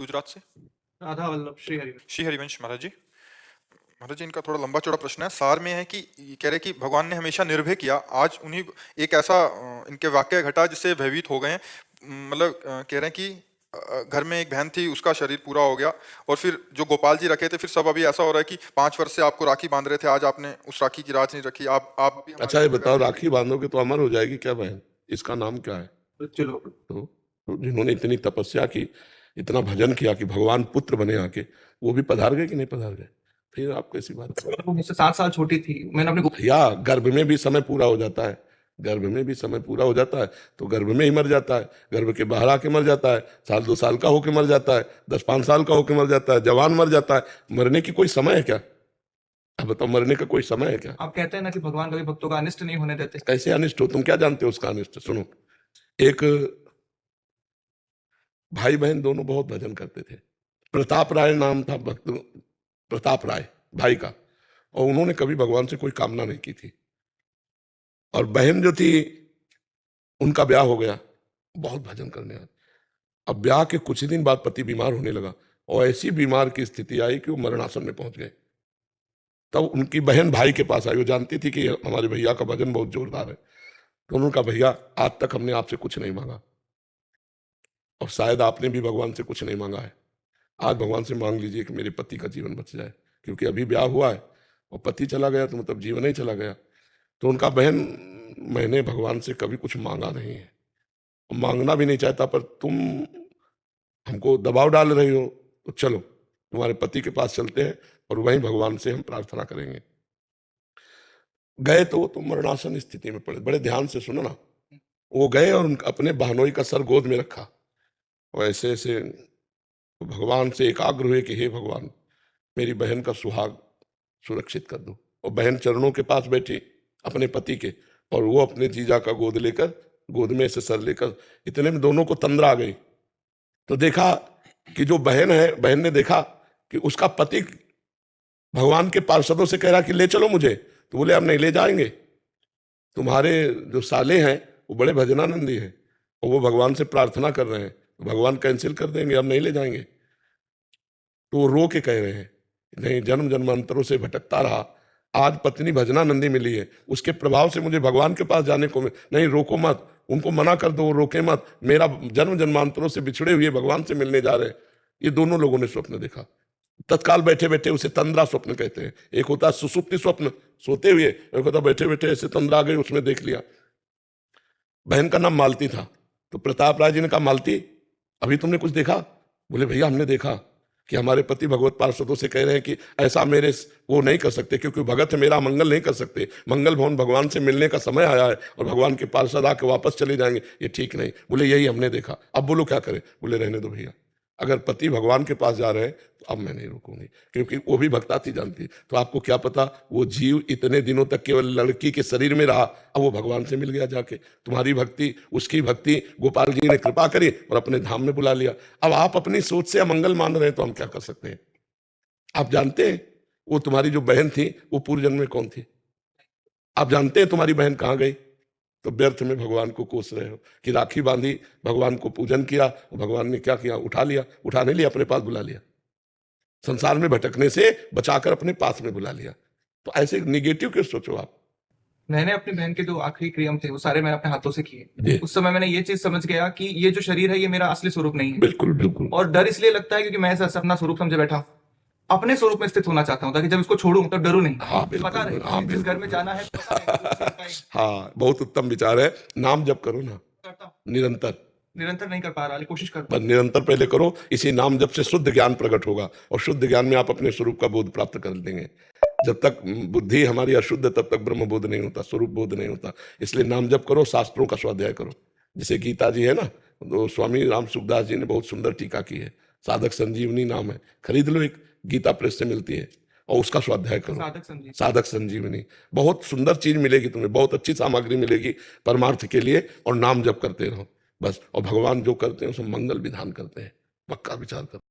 गुजरात से। राधा वल्लभ श्री हरिवंश। श्री हरिवंश महाराज जी। महाराज जी, इनका थोड़ा लंबा चौड़ा प्रश्न है। सार में है कि ये कह रहे कि भगवान ने हमेशा निर्भय किया, आज उन्हीं एक ऐसा इनके वाक्य घटा जिससे भयभीत हो गए हैं। मतलब कह रहे हैं कि घर में एक बहन थी, उसका शरीर पूरा हो गया, और फिर जो गोपाल जी रखे थे, फिर सब अभी ऐसा हो रहा है कि 5 वर्ष से आपको राखी बांध रहे थे, आज आपने उस राखी की राज नहीं रखी। आप भी अच्छा, ये बताओ, राखी बांधोगे तो अमर हो जाएगी क्या बहन? इसका नाम क्या है? चलो, तो जिन्होंने इतनी तपस्या की, इतना भजन किया कि भगवान पुत्र बने आके, वो भी पधार गए कि नहीं पधार गए? फिर आप कैसी बात कर रहे हो? वो मुझसे 7 साल छोटी थी। मैंने अपने भैया, गर्भ में भी समय पूरा हो जाता है, गर्भ में भी समय पूरा हो जाता है तो गर्भ में ही मर जाता है, गर्भ के बाहर आके मर जाता है, 1-2 साल का होके मर जाता है, 10-5 साल का होके मर जाता है, जवान मर जाता है। मरने की कोई समय है क्या? अब बताओ, मरने का कोई समय है क्या? आप कहते हैं ना कि भगवान कभी भक्तों का अनिष्ट नहीं होने देते। कैसे अनिष्ट हो? तुम क्या जानते हो उसका अनिष्ट? सुनो, एक भाई बहन दोनों बहुत भजन करते थे। प्रताप राय नाम था भक्त, प्रताप राय भाई का, और उन्होंने कभी भगवान से कोई कामना नहीं की थी। और बहन जो थी, उनका ब्याह हो गया, बहुत भजन करने आए। अब ब्याह के कुछ ही दिन बाद पति बीमार होने लगा, और ऐसी बीमार की स्थिति आई कि वो मरणासन में पहुंच गए। तब उनकी बहन भाई के पास आई, वो जानती थी कि हमारे भैया का भजन बहुत जोरदार है। तो उन्होंने कहा, भैया आज तक हमने आपसे कुछ नहीं मांगा, और शायद आपने भी भगवान से कुछ नहीं मांगा है, आज भगवान से मांग लीजिए कि मेरे पति का जीवन बच जाए, क्योंकि अभी ब्याह हुआ है और पति चला गया तो मतलब जीवन ही चला गया। तो उनका, बहन मैंने भगवान से कभी कुछ मांगा नहीं है, मांगना भी नहीं चाहता, पर तुम हमको दबाव डाल रही हो, तो चलो तुम्हारे पति के पास चलते हैं और वहीं भगवान से हम प्रार्थना करेंगे। गए तो वो तो मरणासन स्थिति में पड़े। बड़े ध्यान से सुनो ना, वो गए और अपने बहनोई का सर गोद में रखा, और ऐसे ऐसे भगवान से एकाग्र हुए कि हे भगवान, मेरी बहन का सुहाग सुरक्षित कर दो। और बहन चरणों के पास बैठी अपने पति के, और वो अपने जीजा का गोद लेकर, गोद में से सर लेकर, इतने में दोनों को तंद्रा आ गई। तो देखा कि जो बहन है, बहन ने देखा कि उसका पति भगवान के पार्षदों से कह रहा कि ले चलो मुझे, तो बोले अब नहीं ले जाएंगे, तुम्हारे जो साले हैं वो बड़े भजनानंदी हैं, और वो भगवान से प्रार्थना कर रहे हैं, तो भगवान कैंसिल कर देंगे, अब नहीं ले जाएंगे। तो वो रो के कह रहे हैं, नहीं, जन्म जन्मांतरों से भटकता रहा, आज पत्नी भजनानंदी मिली है, उसके प्रभाव से मुझे भगवान के पास जाने को नहीं, रोको मत, उनको मना कर दो, रोके मत, मेरा जन्म जन्मांतरों से बिछड़े हुए भगवान से मिलने जा रहे हैं। ये दोनों लोगों ने स्वप्न देखा, तत्काल बैठे बैठे, उसे तंद्रा स्वप्न कहते हैं। एक होता है सुसुप्ति स्वप्न, सोते हुए, एक होता बैठे बैठे ऐसे तंद्रा आ गई, उसमें देख लिया। बहन का नाम मालती था। तो प्रताप राय जी ने कहा, मालती अभी तुमने कुछ देखा? बोले भैया हमने देखा कि हमारे पति भगवत पार्षदों से कह रहे हैं कि ऐसा मेरे वो नहीं कर सकते, क्योंकि भगत मेरा मंगल नहीं कर सकते, मंगल भवन भगवान से मिलने का समय आया है और भगवान के पार्षद आके वापस चले जाएंगे, ये ठीक नहीं। बोले यही हमने देखा, अब बोलो क्या करें? बोले रहने दो भैया, अगर पति भगवान के पास जा रहे हैं तो अब मैं नहीं रोकूंगी, क्योंकि वो भी भक्ता थी, जानती। तो आपको क्या पता, वो जीव इतने दिनों तक केवल लड़की के शरीर में रहा, अब वो भगवान से मिल गया जाके। तुम्हारी भक्ति, उसकी भक्ति, गोपाल जी ने कृपा करी और अपने धाम में बुला लिया। अब आप अपनी सोच से अमंगल मान रहे हैं तो हम क्या कर सकते हैं? आप जानते हैं वो तुम्हारी जो बहन थी वो पूर्व जन्म में कौन थी? आप जानते हैं तुम्हारी बहन कहाँ गई? तो व्यर्थ में भगवान को कोस रहे हो कि राखी बांधी, भगवान को पूजन किया, भगवान ने क्या किया? उठा लिया, उठा नहीं लिया, अपने पास बुला लिया, संसार में भटकने से बचाकर अपने पास में बुला लिया। तो ऐसे निगेटिव क्यों सोचो आप? मैंने अपनी बहन के जो आखिरी क्रियम थे वो सारे मैंने अपने हाथों से किए। उस समय मैंने ये चीज समझ गया कि ये जो शरीर है ये मेरा असली स्वरूप नहीं है। बिल्कुल बिल्कुल। और डर इसलिए लगता है क्योंकि मैं ऐसा अपना स्वरूप समझे बैठा हूं, अपने स्वरूप में स्थित होना चाहता हूं, ताकि जब इसको छोड़ूं तो डरूं नहीं। हाँ, पता रहे हाँ, जिस घर में जाना है हाँ, बहुत उत्तम विचार है। नाम जप करो ना, निरंतर नहीं कर पा रहा, कोशिश कर, पर निरंतर पहले करो। इसी नाम जप से शुद्ध ज्ञान प्रकट होगा, और शुद्ध ज्ञान में आप अपने स्वरूप का बोध प्राप्त कर लेंगे। जब तक बुद्धि हमारी अशुद्ध, तब तक ब्रह्म बोध नहीं होता, स्वरूप बोध नहीं होता। इसलिए नाम जप करो, शास्त्रों का स्वाध्याय करो। जैसे गीता जी है ना, तो स्वामी राम सुखदास जी ने बहुत सुंदर टीका की है, साधक संजीवनी नाम है, खरीद लो, एक गीता प्रेस से मिलती है, और उसका स्वाध्याय करो। साधक संजीवनी बहुत सुंदर चीज मिलेगी तुम्हें, बहुत अच्छी सामग्री मिलेगी परमार्थ के लिए। और नाम जप करते रहो बस, और भगवान जो करते हैं उसमें मंगल विधान करते हैं, पक्का विचार करो।